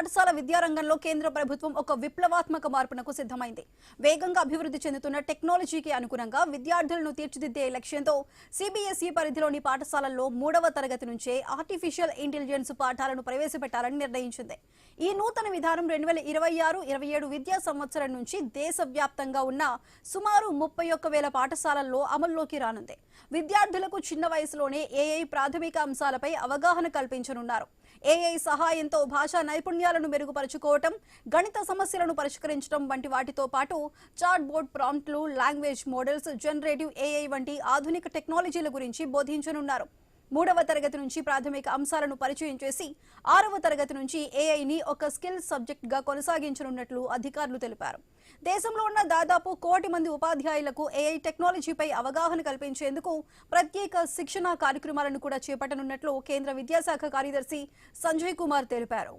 పాఠశాల విద్యారంగంలో కేంద్ర ప్రభుత్వం ఒక విప్లవాత్మక మార్పునకు సిద్ధమైంది. వేగంగా అభివృద్ధి చెందుతున్న టెక్నాలజీకి అనుగుణంగా విద్యార్థులను తీర్చిదిద్దే లక్ష్యంతో సిబిఎస్ఈ పరిధిలోని పాఠశాలల్లో 3వ తరగతి నుంచే ఆర్టిఫిషియల్ ఇంటెలిజెన్స్ పాఠాలను ప్రవేశపెట్టాలని నిర్ణయించింది. ఈ నూతన విధానం 2026-27 విద్యా సంవత్సరం నుంచి దేశవ్యాప్తంగా ఉన్న సుమారు 31,000 పాఠశాలల్లో అమల్లోకి రానుంది. విద్యార్థులకు చిన్న వయసులోనే ఏఐ ప్రాథమిక అంశాలపై అవగాహన కల్పించనున్నారు. ఏఐ సహాయంతో భాషా నైపుణ్యాలను మెరుగుపరుచుకోవటం, గణిత సమస్యలను పరిష్కరించడం వంటి వాటితో పాటు చాట్ బోర్డ్ ప్రాంప్ట్లు, లాంగ్వేజ్ మోడల్స్, జనరేటివ్ ఏఐ వంటి ఆధునిక టెక్నాలజీల గురించి బోధించనున్నారు. 3వ తరగతి నుంచి ప్రాథమిక అంశాలను పరిచయం చేసి 6వ తరగతి నుంచి ఏఐని ఒక స్కిల్ సబ్జెక్ట్ గా కొనసాగించనున్నట్లు అధికారులు తెలిపారు. దేశంలో ఉన్న దాదాపు 1 కోటి మంది ఉపాధ్యాయులకు ఏఐ టెక్నాలజీపై అవగాహన కల్పించేందుకు ప్రత్యేక శిక్షణా కార్యక్రమాలను కూడా చేపట్టనున్నట్లు కేంద్ర విద్యాశాఖ కార్యదర్శి సంజయ్ కుమార్ తెలిపారు.